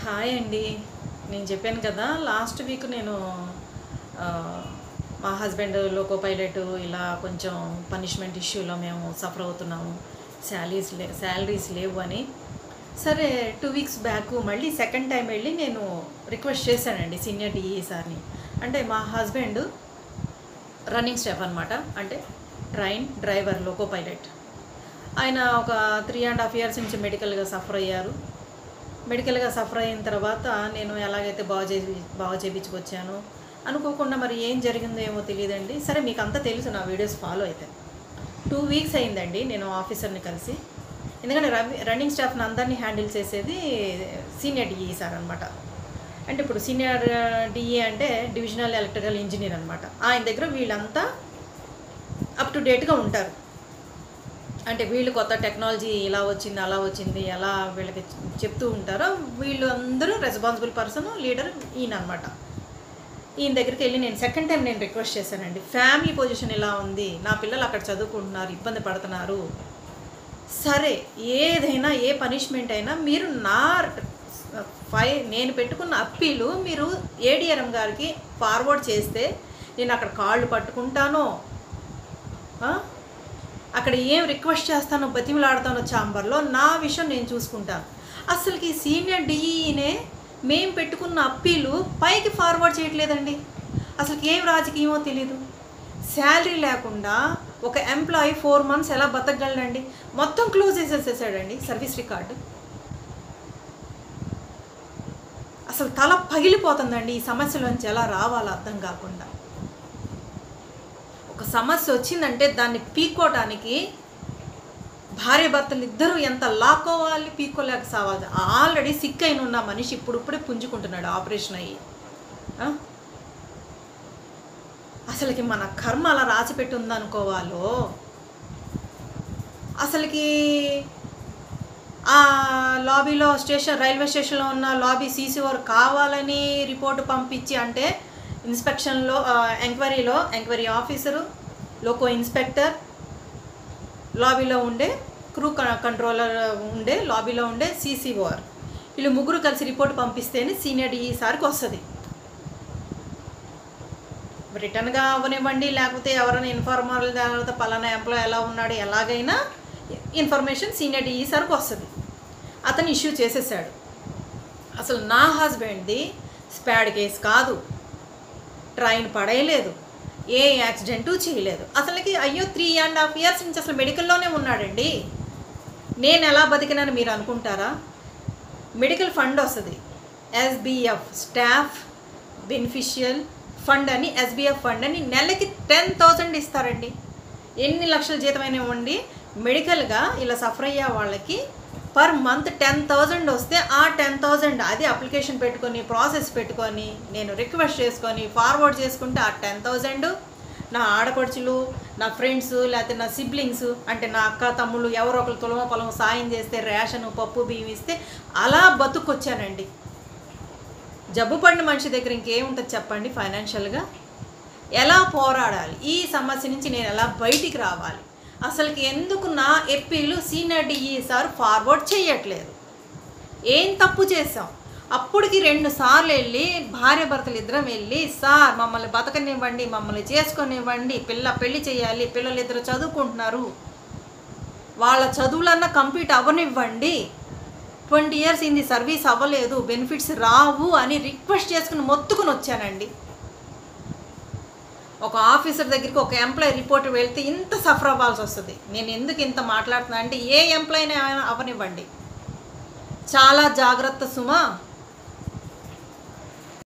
Hi అండి. నేను చెప్పాను కదా లాస్ట్ వీక్ నేను మా హస్బెండ్ లోకో పైలట్ ఇలా కొంచెం పనిష్మెంట్ ఇష్యూలో మేము సఫర్ అవుతున్నాము. శాలరీస్ లేవు అని. సరే 2 వీక్స్ బ్యాక్ మళ్ళీ సెకండ్ టైం వెళ్ళి నేను రిక్వెస్ట్ చేశానండి సీనియర్ డిఈ సార్ని. అంటే మా హస్బెండ్ రన్నింగ్ స్టాఫ్ అనమాట, అంటే డ్రైవర్ లోకో పైలట్. ఆయన ఒక 3.5 years నుంచి మెడికల్గా సఫర్ అయ్యారు. మెడికల్గా సఫర్ అయిన తర్వాత నేను ఎలాగైతే బాగా చేయించుకొచ్చాను అనుకోకుండా మరి ఏం జరిగిందో ఏమో తెలియదండి. సరే మీకు అంతా తెలుసు, నా వీడియోస్ ఫాలో అయితే 2 వీక్స్ అయిందండి నేను ఆఫీసర్ని కలిసి. ఎందుకంటే రన్నింగ్ స్టాఫ్ని అందరినీ హ్యాండిల్ చేసేది సీనియర్ డిఈ సార్ అనమాట. అంటే ఇప్పుడు సీనియర్ డిఈ అంటే డివిజనల్ ఎలక్ట్రికల్ ఇంజనీర్ అనమాట. ఆయన దగ్గర వీళ్ళంతా అప్ టు డేట్గా ఉంటారు. అంటే వీళ్ళు కొత్త టెక్నాలజీ ఇలా వచ్చింది అలా వచ్చింది ఎలా వీళ్ళకి చెప్తూ ఉంటారో వీళ్ళు అందరూ రెస్పాన్సిబుల్ పర్సన్ లీడర్ ఈయన అనమాట. ఈయన దగ్గరికి వెళ్ళి నేను సెకండ్ టైం నేను రిక్వెస్ట్ చేశానండి. ఫ్యామిలీ పొజిషన్ ఇలా ఉంది, నా పిల్లలు అక్కడ చదువుకుంటున్నారు, ఇబ్బంది పడుతున్నారు. సరే ఏదైనా ఏ పనిష్మెంట్ అయినా మీరు నేను పెట్టుకున్న అప్పీలు మీరు ఏడిఆర్ఎం గారికి ఫార్వర్డ్ చేస్తే నేను అక్కడ కాళ్ళు పట్టుకుంటానో, అక్కడ ఏం రిక్వెస్ట్ చేస్తానో, బతిమలాడతానో ఛాంబర్లో, నా విషయం నేను చూసుకుంటాను. అసలుకి సీనియర్ డిఈనే మేము పెట్టుకున్న అప్పీలు పైకి ఫార్వర్డ్ చేయట్లేదండి. అసలుకి ఏం రాజకీయమో తెలీదు. శాలరీ లేకుండా ఒక ఎంప్లాయీ 4 months ఎలా బతకగలడండి? మొత్తం క్లోజ్ చేసేసేసాడండి సర్వీస్ రికార్డు. అసలు తల పగిలిపోతుందండి. ఈ సమస్యలోంచి ఎలా రావాలో అర్థం కాకుండా. ఒక సమస్య వచ్చిందంటే దాన్ని పీక్కోవటానికి భార్య భర్తలు ఇద్దరూ ఎంత లాక్కోవాలి, పీక్కోలేక సావాలి. ఆల్రెడీ సిక్ అయిన ఉన్న మనిషి ఇప్పుడిప్పుడే పుంజుకుంటున్నాడు ఆపరేషన్ అయ్యి. అసలుకి మన కర్మ అలా రాసిపెట్టి ఉందనుకోవాలో. అసలుకి ఆ లాబీలో రైల్వే స్టేషన్లో ఉన్న లాబీ సీసీఓర్ కావాలని రిపోర్టు పంపించి, అంటే ఇన్స్పెక్షన్లో ఎంక్వైరీ ఆఫీసరు, లోకో ఇన్స్పెక్టర్, లాబీలో ఉండే క్రూ కంట్రోలర్ ఉండే లాబీలో ఉండే సీసీఓఆర్, వీళ్ళు ముగ్గురు కలిసి రిపోర్ట్ పంపిస్తేనే సీనియర్ డిఈ సార్కి వస్తుంది. రిటర్న్గా అవ్వనివ్వండి, లేకపోతే ఎవరైనా ఇన్ఫార్మర్ తర్వాత పలానా ఎంప్లాయ్ ఎలా ఉన్నాడు, ఎలాగైనా ఇన్ఫర్మేషన్ సీనియర్ డిఈ సార్కి వస్తుంది. అతను ఇష్యూ చేసేసాడు. అసలు నా హస్బెండ్ది స్పాడ్ కేసు కాదు, ట్రైన్ పడేయలేదు, ఏ యాక్సిడెంటు చేయలేదు. అసలుకి అయ్యో 3.5 years నుంచి అసలు మెడికల్లోనే ఉన్నాడండి. నేను ఎలా బతికినాను మీరు అనుకుంటారా? మెడికల్ ఫండ్ వస్తుంది, ఎస్బిఎఫ్ స్టాఫ్ బెనిఫిషియల్ ఫండ్ అని, ఎస్బిఎఫ్ ఫండ్ అని నెలకి 10,000 ఇస్తారండి. ఎన్ని లక్షల జీతమైనా ఇవ్వండి, మెడికల్గా ఇలా సఫర్ అయ్యే వాళ్ళకి పర్ మంత్ 10,000 వస్తే ఆ 10,000 అది అప్లికేషన్ పెట్టుకొని ప్రాసెస్ పెట్టుకొని నేను రిక్వెస్ట్ చేసుకొని ఫార్వర్డ్ చేసుకుంటే ఆ 10,000 నా ఆడపడుచులు, నా ఫ్రెండ్స్, లేకపోతే నా సిబ్లింగ్స్, అంటే నా అక్క తమ్ముళ్ళు ఎవరో ఒకరు తులమో పొలమో సాయం చేస్తే, రేషను పప్పు బియ్యం ఇస్తే అలా బతుకొచ్చానండి. జబ్బు పడిన మనిషి దగ్గర ఇంకేముంటుంది చెప్పండి? ఫైనాన్షియల్గా ఎలా పోరాడాలి, ఈ సమస్య నుంచి నేను ఎలా బయటికి రావాలి, అసలుకి ఎందుకు నా ఎప్పీలు సీనియర్ డిఈ సార్ ఫార్వర్డ్ చేయట్లేదు? ఏం తప్పు చేసాం? అప్పటికి 2 సార్లు వెళ్ళి భార్య భర్తలు ఇద్దరం వెళ్ళి, సార్ మమ్మల్ని బతకనివ్వండి, మమ్మల్ని చేసుకొనివ్వండి, పెళ్ళి చేయాలి, పిల్లలు ఇద్దరు చదువుకుంటున్నారు, వాళ్ళ చదువులన్నా కంప్లీట్ అవ్వనివ్వండి, 20 years ఇంది సర్వీస్ అవ్వలేదు, బెనిఫిట్స్ రావు అని రిక్వెస్ట్ చేసుకుని మొత్తుకుని వచ్చానండి. ఒక ఆఫీసర్ దగ్గరికి ఒక ఎంప్లాయీ రిపోర్ట్ వెళ్తే ఇంత సఫర్ అవ్వాల్సి వస్తుంది. నేను ఎందుకు ఇంత మాట్లాడుతున్నా అంటే, ఏ ఎంప్లాయీని అవనివ్వండి, చాలా జాగ్రత్త సుమా.